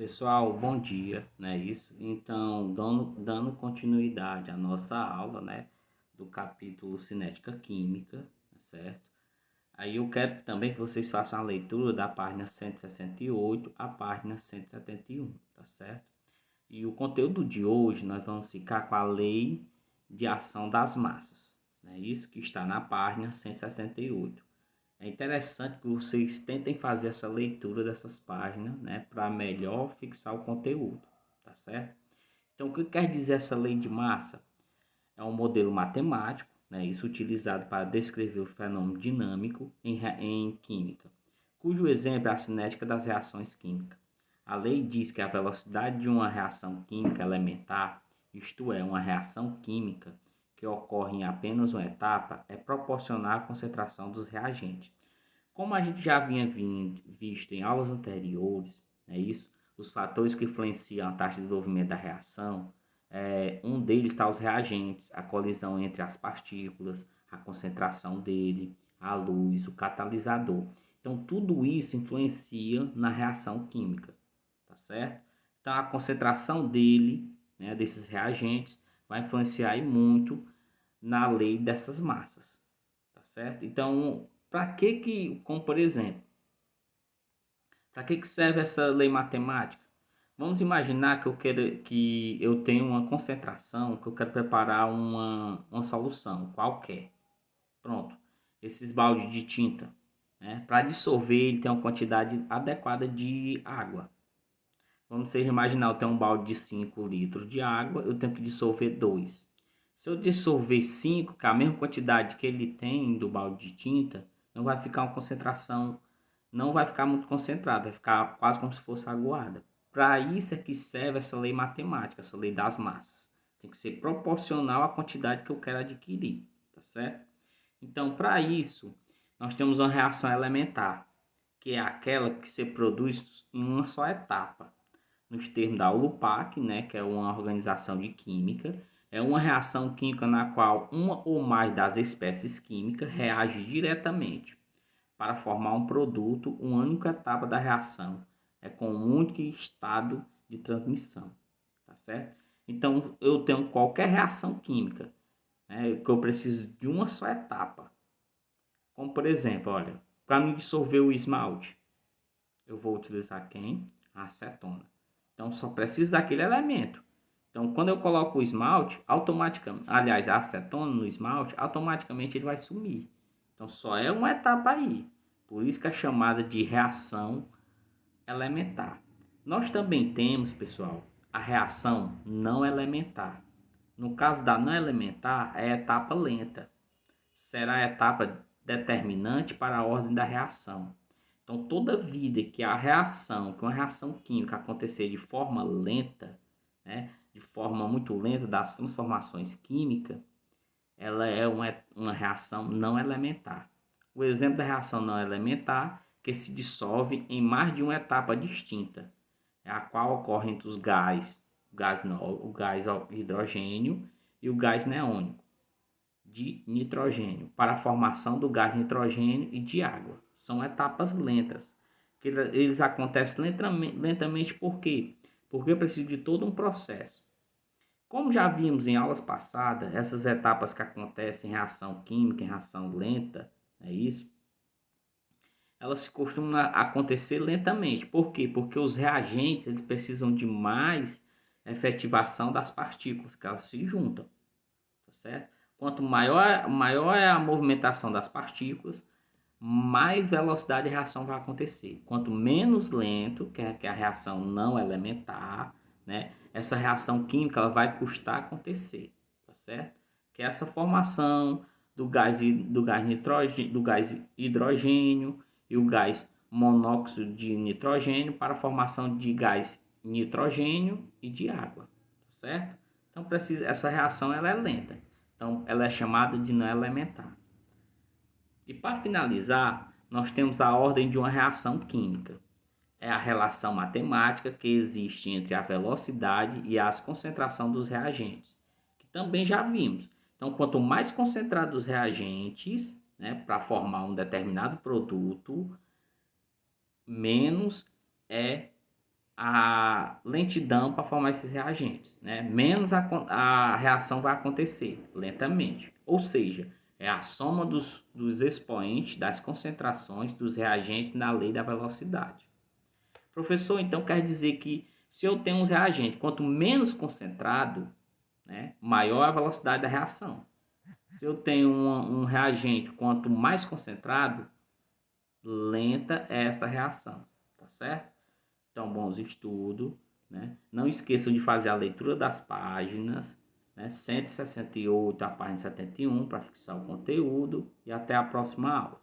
Pessoal, bom dia, né? Isso. Então, dando continuidade à nossa aula, né? Do capítulo Cinética Química, tá certo? Aí eu quero também que vocês façam a leitura da página 168 à página 171, tá certo? E o conteúdo de hoje nós vamos ficar com a lei de ação das massas, né? Isso que está na página 168. É interessante que vocês tentem fazer essa leitura dessas páginas, né, para melhor fixar o conteúdo, tá certo? Então, o que quer dizer essa lei de massa? É um modelo matemático, né, isso utilizado para descrever o fenômeno dinâmico em química, cujo exemplo é a cinética das reações químicas. A lei diz que a velocidade de uma reação química elementar, isto é, uma reação química que ocorre em apenas uma etapa, é proporcional à concentração dos reagentes. Como a gente já havia visto em aulas anteriores, é isso, os fatores que influenciam a taxa de desenvolvimento da reação, um deles está os reagentes, a colisão entre as partículas, a concentração dele, a luz, o catalisador. Então, tudo isso influencia na reação química, tá certo? Então, a concentração dele, né, desses reagentes, vai influenciar muito na lei dessas massas, tá certo? Então, para como por exemplo, para que serve essa lei matemática? Vamos imaginar que eu tenho uma concentração, que eu quero preparar uma solução qualquer. Pronto. Esses baldes de tinta, né? Para dissolver, ele tem uma quantidade adequada de água. Vamos imaginar, eu tenho um balde de 5 litros de água, eu tenho que dissolver 2. Se eu dissolver 5, que é a mesma quantidade que ele tem do balde de tinta, não vai ficar uma concentração, não vai ficar muito concentrada, vai ficar quase como se fosse aguada. Para isso é que serve essa lei matemática, essa lei das massas. Tem que ser proporcional à quantidade que eu quero adquirir, tá certo? Então, para isso, nós temos uma reação elementar, que é aquela que se produz em uma só etapa nos termos da ULUPAC, né, que é uma organização de química, é uma reação química na qual uma ou mais das espécies químicas reagem diretamente para formar um produto, uma única etapa da reação, é com um único estado de transmissão, tá certo? Então, eu tenho qualquer reação química, né, que eu preciso de uma só etapa, como por exemplo, olha, para me dissolver o esmalte, eu vou utilizar quem? A acetona. Então só preciso daquele elemento. Então quando eu coloco o esmalte, automaticamente, aliás, a acetona no esmalte, automaticamente ele vai sumir. Então só é uma etapa aí. Por isso que é chamada de reação elementar. Nós também temos, pessoal, a reação não elementar. No caso da não elementar, é a etapa lenta. Será a etapa determinante para a ordem da reação. Então, toda vida que uma reação química acontecer de forma lenta, né, de forma muito lenta das transformações químicas, ela é uma reação não elementar. O exemplo da reação não elementar que se dissolve em mais de uma etapa distinta, a qual ocorre entre o gás hidrogênio e o gás neônico de nitrogênio para a formação do gás nitrogênio e de água. São etapas lentas, que eles acontecem lentamente por quê? Porque precisa de todo um processo. Como já vimos em aulas passadas, essas etapas que acontecem em reação química, em reação lenta, é isso? Elas costumam acontecer lentamente. Por quê? Porque os reagentes eles precisam de mais efetivação das partículas, que elas se juntam, tá certo? Quanto maior é a movimentação das partículas, mais velocidade de reação vai acontecer. Quanto menos lento, que é a reação não elementar, né? Essa reação química ela vai custar acontecer, tá certo? Que é essa formação do gás hidrogênio e o gás monóxido de nitrogênio para a formação de gás nitrogênio e de água, tá certo? Então essa reação ela é lenta. Então ela é chamada de não elementar. E para finalizar, nós temos a ordem de uma reação química. É a relação matemática que existe entre a velocidade e a concentração dos reagentes, que também já vimos. Então, quanto mais concentrados os reagentes, né, para formar um determinado produto, menos é a lentidão para formar esses reagentes, né? Menos a reação vai acontecer lentamente. Ou seja, é a soma dos expoentes, das concentrações dos reagentes na lei da velocidade. Professor, então quer dizer que se eu tenho um reagente, quanto menos concentrado, né, maior a velocidade da reação. Se eu tenho um reagente, quanto mais concentrado, lenta é essa reação, tá certo? Então, bons estudos, né? Não esqueçam de fazer a leitura das páginas, né? 168 a página 71 para fixar o conteúdo e até a próxima aula.